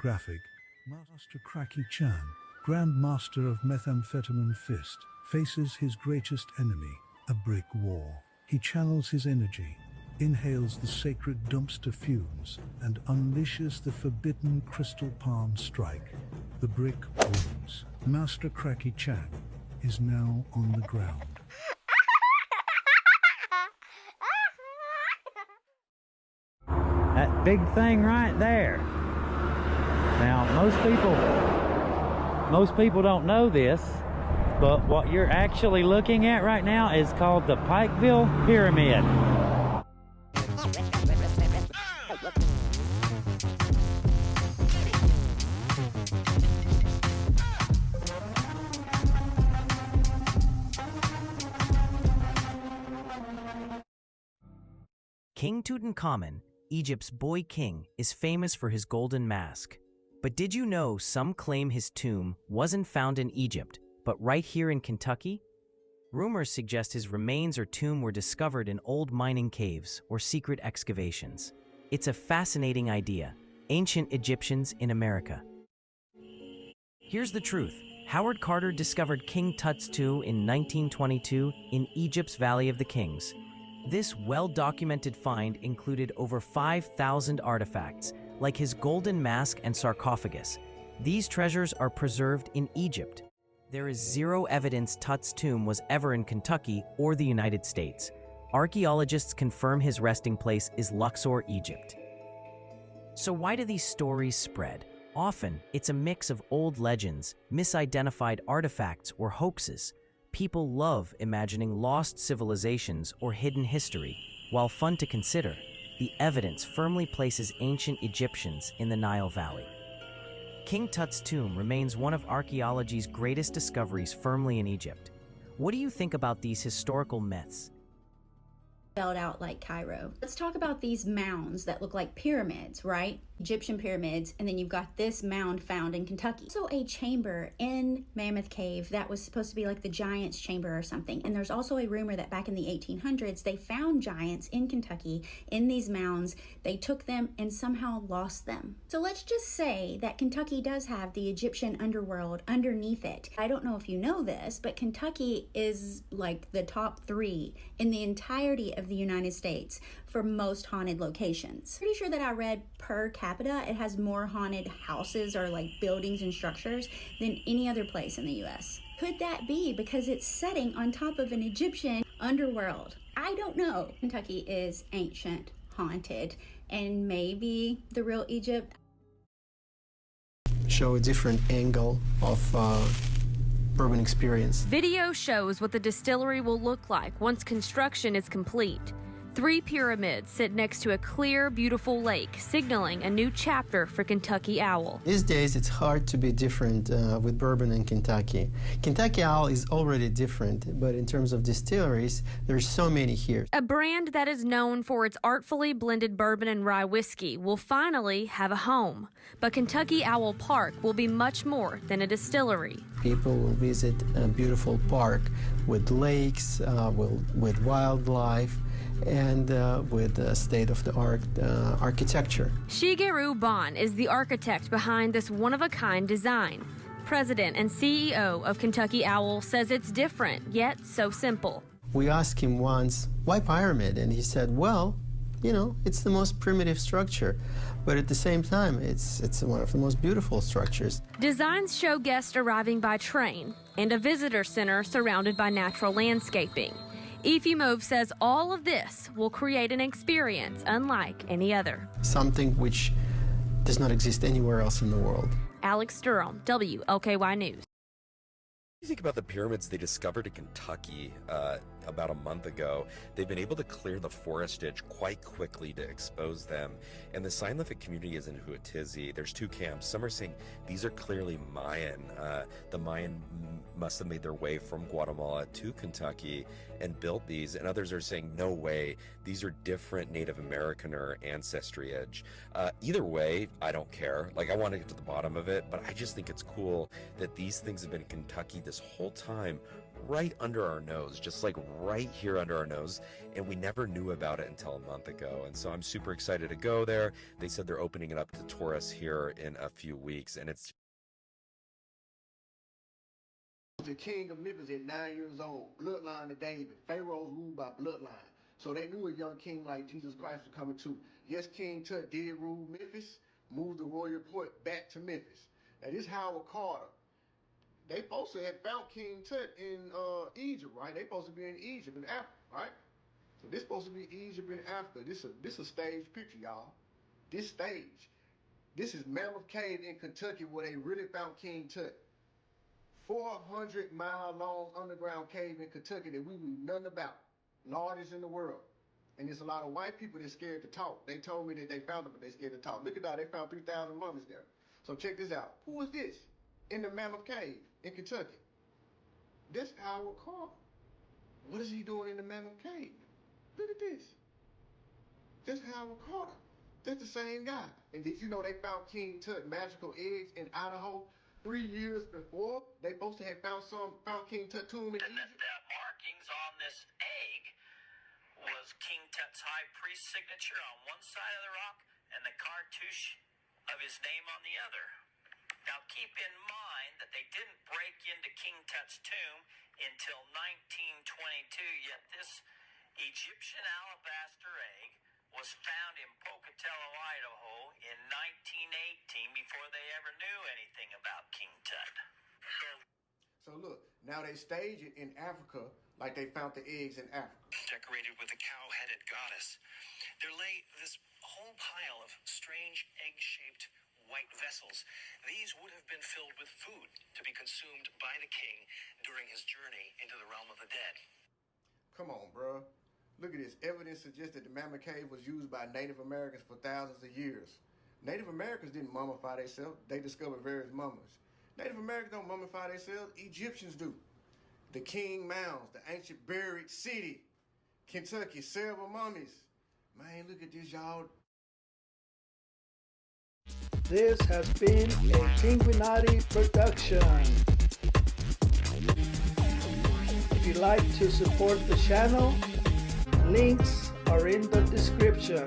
Graphic. Master Cracky Chan, Grand Master of Methamphetamine Fist, faces his greatest enemy, a brick wall. He channels his energy, inhales the sacred dumpster fumes, and unleashes the forbidden crystal palm strike. The brick booms. Master Cracky Chan is now on the ground. That big thing right there. Now, most people don't know this, but what you're actually looking at right now is called the Pikeville Pyramid. King Tutankhamun, Egypt's boy king, is famous for his golden mask. But did you know some claim his tomb wasn't found in Egypt, but right here in Kentucky? Rumors suggest his remains or tomb were discovered in old mining caves or secret excavations. It's a fascinating idea. Ancient Egyptians in America. Here's the truth. Howard Carter discovered King Tut's tomb in 1922 in Egypt's Valley of the Kings. This well-documented find included over 5,000 artifacts, like his golden mask and sarcophagus. These treasures are preserved in Egypt. There is zero evidence Tut's tomb was ever in Kentucky or the United States. Archaeologists confirm his resting place is Luxor, Egypt. So why do these stories spread? Often, it's a mix of old legends, misidentified artifacts, or hoaxes. People love imagining lost civilizations or hidden history. While fun to consider, the evidence firmly places ancient Egyptians in the Nile Valley. King Tut's tomb remains one of archaeology's greatest discoveries firmly in Egypt. What do you think about these historical myths? Spelled out like Cairo. Let's talk about these mounds that look like pyramids, right? Egyptian pyramids, and then you've got this mound found in Kentucky. Also a chamber in Mammoth Cave that was supposed to be like the giant's chamber or something. And there's also a rumor that back in the 1800s, they found giants in Kentucky in these mounds. They took them and somehow lost them. So let's just say that Kentucky does have the Egyptian underworld underneath it. I don't know if you know this, but Kentucky is like the top 3 in the entirety of the United States for most haunted locations. Pretty sure that I read per capita, it has more haunted houses or like buildings and structures than any other place in the US. Could that be because it's setting on top of an Egyptian underworld? I don't know. Kentucky is ancient, haunted, and maybe the real Egypt. Show a different angle of bourbon experience. Video shows what the distillery will look like once construction is complete. 3 pyramids sit next to a clear, beautiful lake, signaling a new chapter for Kentucky Owl. These days, it's hard to be different with bourbon in Kentucky. Kentucky Owl is already different, but in terms of distilleries, there's so many here. A brand that is known for its artfully blended bourbon and rye whiskey will finally have a home. But Kentucky Owl Park will be much more than a distillery. People will visit a beautiful park with lakes, with wildlife, and with state-of-the-art architecture. Shigeru Ban is the architect behind this one-of-a-kind design. President and CEO of Kentucky Owl says it's different, yet so simple. We asked him once, why pyramid? And he said, well, you know, it's the most primitive structure, but at the same time, it's one of the most beautiful structures. Designs show guests arriving by train and a visitor center surrounded by natural landscaping. Efimov says all of this will create an experience unlike any other. Something which does not exist anywhere else in the world. Alex Durham, WLKY News. You think about the pyramids they discovered in Kentucky about a month ago. They've been able to clear the forest edge quite quickly to expose them. And the scientific community is in who it is. There's 2 camps. Some are saying these are clearly Mayan. The Mayan must have made their way from Guatemala to Kentucky and built these. And others are saying, no way, these are different Native American or ancestry edge. Either way, I don't care. Like, I want to get to the bottom of it, but I just think it's cool that these things have been in Kentucky this whole time, right under our nose, just like right here under our nose, and we never knew about it until a month ago. And so I'm super excited to go there. They said they're opening it up to tourists here in a few weeks, and it's the king of Memphis at 9 years old, bloodline of David. Pharaoh's ruled by bloodline. So they knew a young king like Jesus Christ was coming too. Yes, King Tut did rule Memphis, moved the royal port back to Memphis. Now this Howard Carter. They supposed to have found King Tut in Egypt, right? They supposed to be in Egypt in Africa, right? So this supposed to be Egypt in Africa. This a stage picture, y'all. This stage. This is Mammoth Cave in Kentucky where they really found King Tut. 400-mile long underground cave in Kentucky that we knew nothing about. Largest in the world. And there's a lot of white people that's scared to talk. They told me that they found it, but they scared to talk. Look at that, they found 3,000 mummies there. So check this out. Who is this in the Mammoth Cave in Kentucky? This Howard Carter. What is he doing in the Mammoth Cave? Look at this. This Howard Carter. That's the same guy. And did you know they found King Tut magical eggs in Idaho 3 years before? They supposed to have found King Tut tomb in Egypt. The markings on this egg was King Tut's high priest signature on one side of the rock and the cartouche of his name on the other. Now keep in mind that they didn't break into King Tut's tomb until 1922, yet this Egyptian alabaster egg was found in Pocatello, Idaho in 1918 before they ever knew anything about King Tut. So look, now they stage it in Africa like they found the eggs in Africa. Decorated with a cow-headed goddess, there lay this whole pile of strange egg-shaped white vessels. These would have been filled with food to be consumed by the king during his journey into the realm of the dead. Come on, bro. Look at this. Evidence suggests that the Mammoth Cave was used by Native Americans for thousands of years. Native Americans didn't mummify themselves. They discovered various mummies. Native Americans don't mummify themselves. Egyptians do. The King Mounds, the ancient buried city, Kentucky, several mummies. Man, look at this, y'all. This has been a Pinguinati production. If you'd like to support the channel, links are in the description.